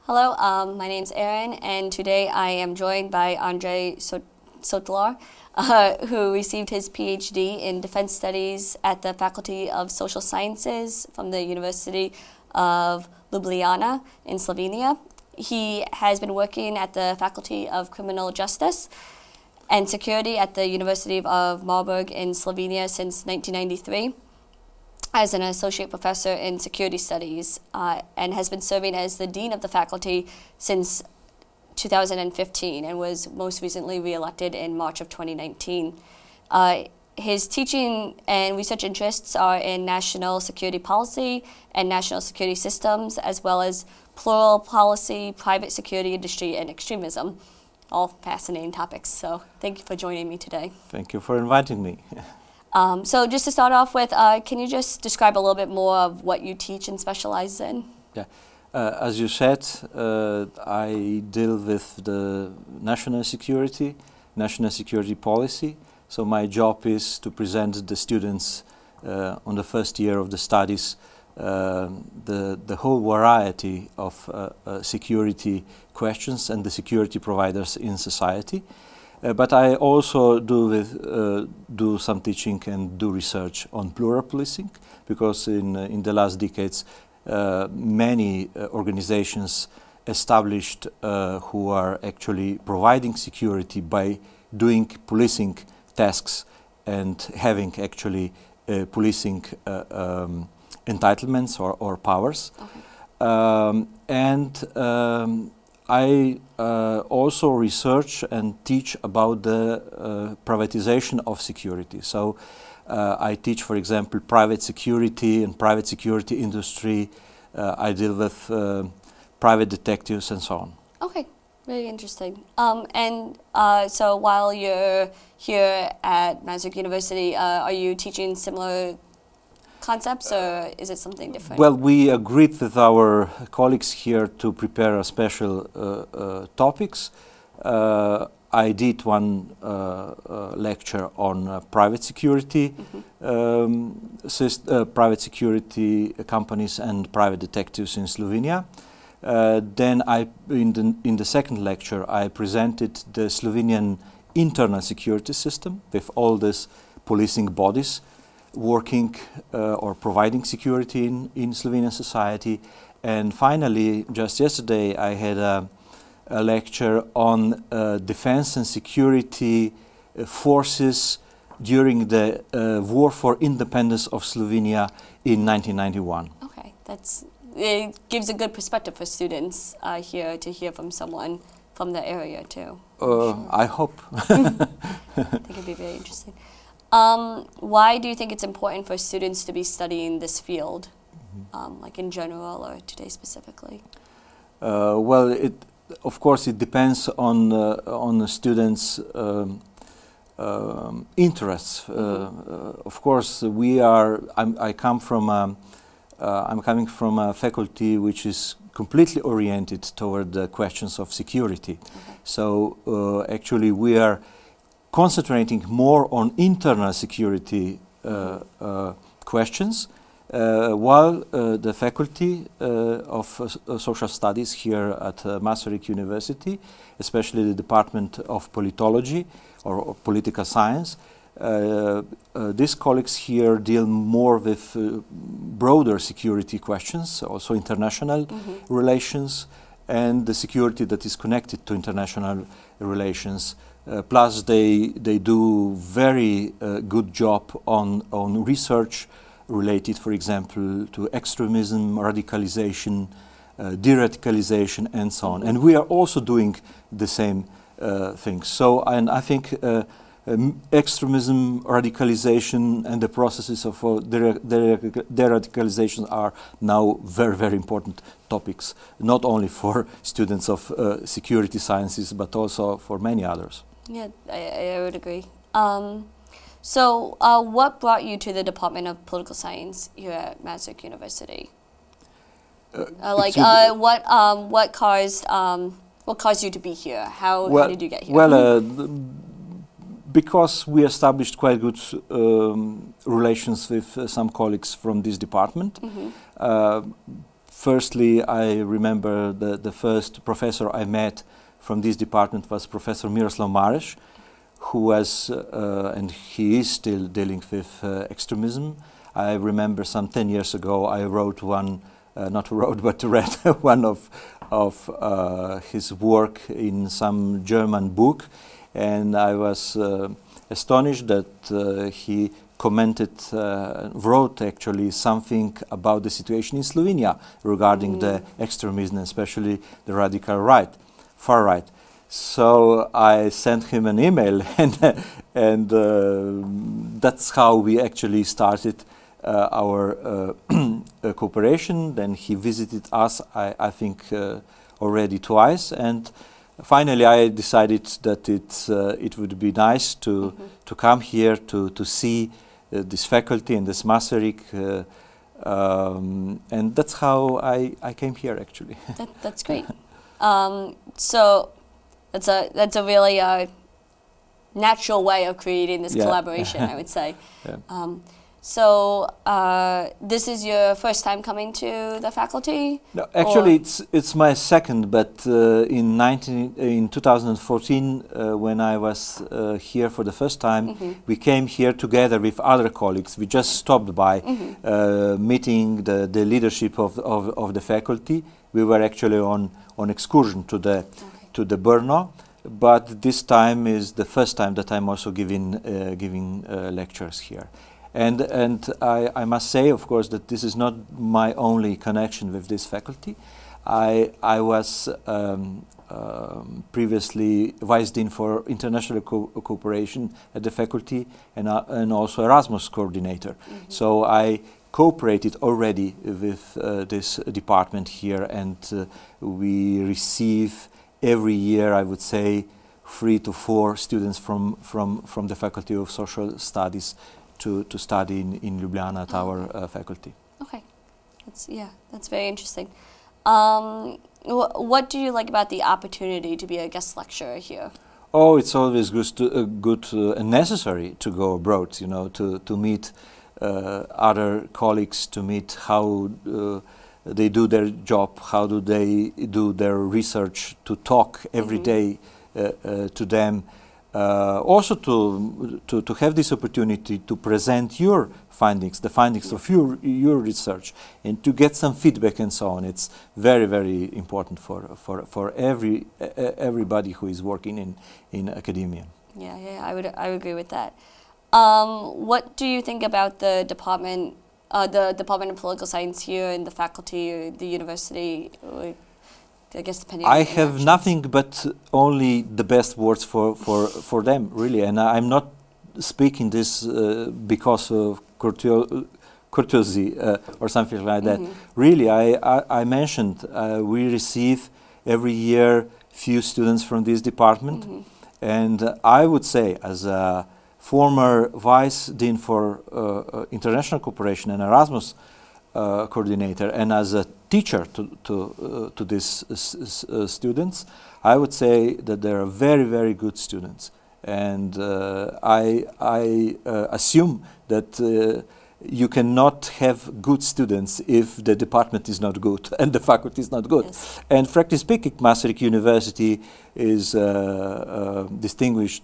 Hello, my name's Erin, and today I am joined by Andrej Scotlar, who received his Ph.D. in Defense Studies at the Faculty of Social Sciences from the University of Ljubljana in Slovenia. He has been working at the Faculty of Criminal Justice and Security at the University of Maribor in Slovenia since 1993. As an associate professor in security studies and has been serving as the dean of the faculty since 2015 and was most recently re-elected in March of 2019. His teaching and research interests are in national security policy and national security systems, as well as plural policy, private security industry, and extremism. All fascinating topics, so thank you for joining me today. Thank you for inviting me. So just to start off with, can you just describe a little bit more of what you teach and specialize in? Yeah, as you said, I deal with the national security policy. So my job is to present the students on the first year of the studies the whole variety of security questions and the security providers in society. But I also do some teaching and do research on plural policing, because in the last decades many organizations established who are actually providing security by doing policing tasks and having actually policing entitlements or powers. Okay. I also research and teach about the privatization of security. So I teach, for example, private security and private security industry. I deal with private detectives and so on. Okay, really interesting. So while you're here at Masaryk University, are you teaching similar concepts, or is it something different? Well, we agreed with our colleagues here to prepare a special topics. I did one lecture on private security, private security companies and private detectives in Slovenia. Then in the second lecture, I presented the Slovenian internal security system with all these policing bodies working or providing security in Slovenian society. And finally, just yesterday, I had a lecture on defense and security forces during the War for Independence of Slovenia in 1991. Okay, it gives a good perspective for students here to hear from someone from the area too. Sure. I hope. I think it'd be very interesting. Why do you think it's important for students to be studying this field, like in general or today specifically? Well, of course, it depends on the students' interests. Of course, I'm coming from a faculty which is completely oriented toward the questions of security. Okay. So actually, we are concentrating more on internal security questions, while the faculty of social studies here at Masaryk University, especially the Department of Politology or Political Science, these colleagues here deal more with broader security questions, also international relations, and the security that is connected to international relations. Plus, they do very good job on research related, for example, to extremism, radicalization, de-radicalization, and so on. And we are also doing the same things. So, and I think extremism, radicalization, and the processes of de-radicalization are now very, very important topics, not only for students of security sciences, but also for many others. Yeah, I would agree. So what brought you to the Department of Political Science here at Masaryk University? What caused you to be here? How did you get here? Well, because we established quite good relations with some colleagues from this department. firstly, I remember the first professor I met from this department was Professor Miroslav Mareš, who was, and he is still dealing with extremism. I remember some 10 years ago I wrote one, not wrote, but read one of his work in some German book, and I was astonished that he commented, wrote actually something about the situation in Slovenia regarding the extremism, especially the radical right, far right. So I sent him an email, and that's how we actually started our cooperation. Then he visited us, I think, already twice, and finally I decided that it would be nice to come here to see this faculty and this Masaryk, and that's how I came here actually. That's great. So that's a really natural way of creating this collaboration, I would say. Yeah. So this is your first time coming to the faculty? No, actually it's my second, but in 2014 when I was here for the first time, we came here together with other colleagues. We just stopped by meeting the leadership of the faculty. We were actually on excursion to the Brno, but this time is the first time that I'm also giving lectures here. And I must say, of course, that this is not my only connection with this faculty. I was previously Vice Dean for International Cooperation at the faculty, and also Erasmus coordinator. So I cooperated already with this department here, and we receive every year, I would say, 3 to 4 students from the Faculty of Social Studies to study in Ljubljana at our faculty. Okay, that's very interesting. What do you like about the opportunity to be a guest lecturer here? Oh, it's always good and necessary to go abroad, you know, to meet other colleagues, to meet how they do their job, how do they do their research, to talk every day to them. Also to have this opportunity to present your findings, the findings of your research, and to get some feedback and so on. It's very, very important for everybody who is working in academia. Yeah, I would agree with that. What do you think about the Department of Political Science here in the faculty or the university? I guess depending on I have nothing but only the best words for them, really, and I'm not speaking this because of courtesy or something like that. Really, I mentioned we receive every year few students from this department, and I would say, as a former Vice Dean for International Cooperation and Erasmus coordinator, and as a teacher to these students, I would say that they are very, very good students, and I assume that you cannot have good students if the department is not good and the faculty is not good. Yes. And frankly speaking, Masaryk University is a distinguished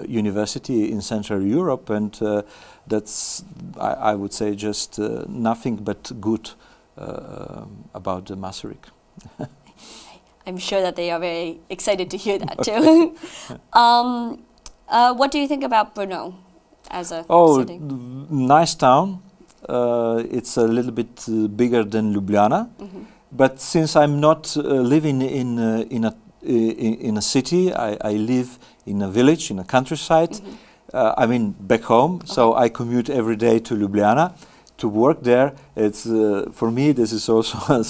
university in Central Europe, and that's, I would say, just nothing but good about the Masaryk. I'm sure that they are very excited to hear that too. What do you think about Brno as a city? Nice town. It's a little bit bigger than Ljubljana, but since I'm not living in a city, I live in a village, in a countryside. I mean, back home. So I commute every day to Ljubljana to work there. It's for me, this is also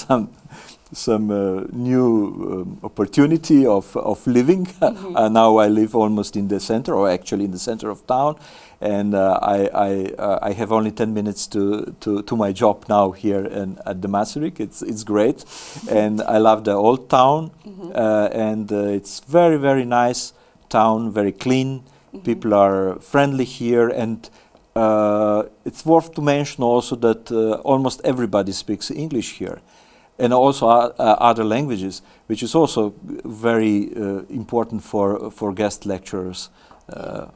some new opportunity of living. Now I live almost in the center, or actually in the center of town, and I have only 10 minutes to my job now here at the Masaryk. It's great, and I love the old town, and it's very, very nice town, very clean. People are friendly here, and it's worth to mention also that almost everybody speaks English here. and also other languages, which is also very important for guest lecturers. Yeah.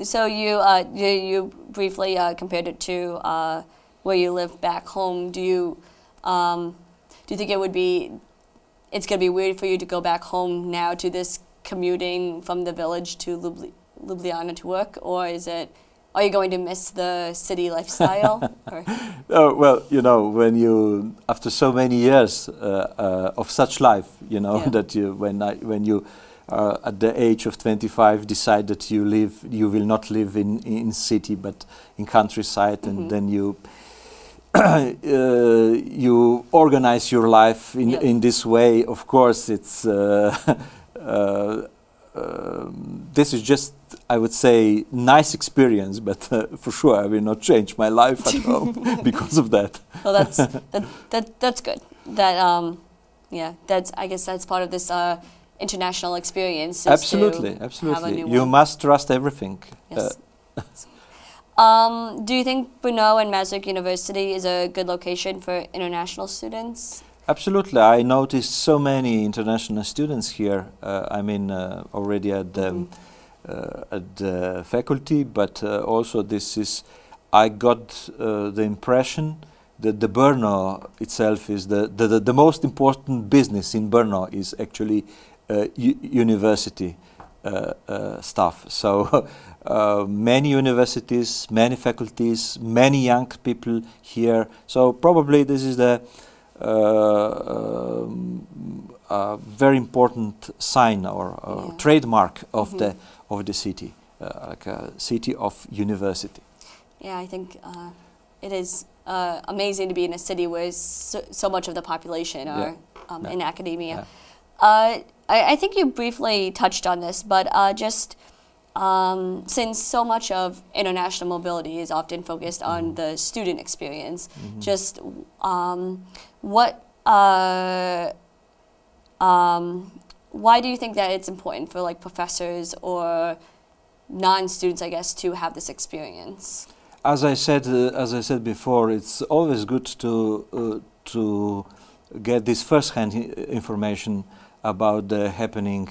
So you briefly compared it to where you live back home. Do you think it's going to be weird for you to go back home now to this commuting from the village to Ljubljana to work, or are you going to miss the city lifestyle? Oh, well, you know, when you, after so many years of such life, you know, that when you at the age of 25 decide that you will not live in city but in countryside, and then you you organize your life in this way. Of course, it's this is just, I would say, nice experience, but for sure I will not change my life at home because of that. Well, that's good. That I guess that's part of this international experience. Absolutely. You must trust everything. Yes. Do you think Brno and Masaryk University is a good location for international students? Absolutely. I noticed so many international students here. I mean, already at the faculty, but also I got the impression that the Brno itself is the most important business in Brno is actually university stuff. So many universities, many faculties, many young people here. So probably this is the very important sign or trademark of the city, like a city of university. Yeah, I think it is amazing to be in a city where so much of the population are in academia. I think you briefly touched on this, but just since so much of international mobility is often focused on the student experience, just why do you think that it's important for like professors or non-students, I guess, to have this experience? As I said before, it's always good to get this first-hand information about the happening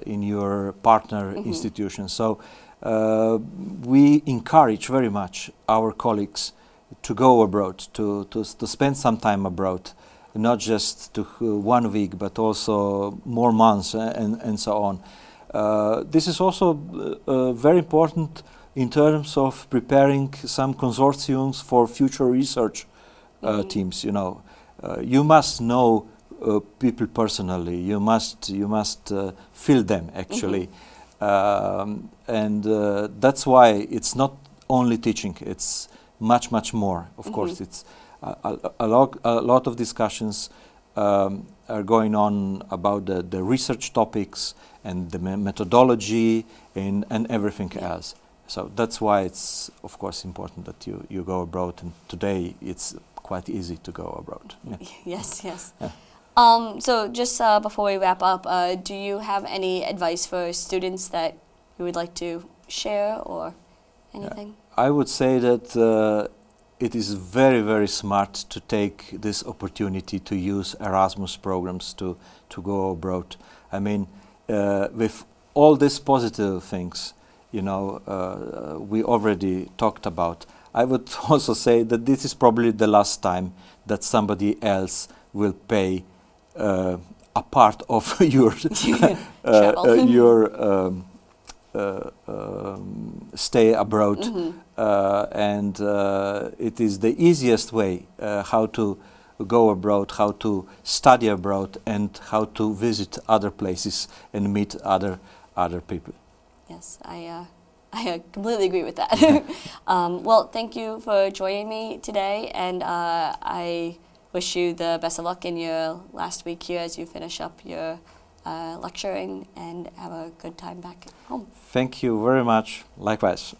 in your partner institution. So we encourage very much our colleagues to go abroad, to spend some time abroad, not just to 1 week, but also more months and so on. This is also very important in terms of preparing some consortiums for future research teams. You know, you must know people personally. You must feel them actually, and that's why it's not only teaching. It's much more. Of course, it's a lot of discussions are going on about the research topics and the methodology and everything else. So that's why it's of course important that you go abroad. And today it's quite easy to go abroad. Yes. Yeah. So just before we wrap up, do you have any advice for students that you would like to share or anything? I would say that it is very smart to take this opportunity to use Erasmus programs to go abroad. I mean, with all these positive things, you know, we already talked about, I would also say that this is probably the last time that somebody else will pay a part of your stay abroad, and it is the easiest way how to go abroad, how to study abroad, and how to visit other places and meet other people. Yes, I completely agree with that. Well, thank you for joining me today, and I wish you the best of luck in your last week here as you finish up your lecturing, and have a good time back home. Thank you very much. Likewise.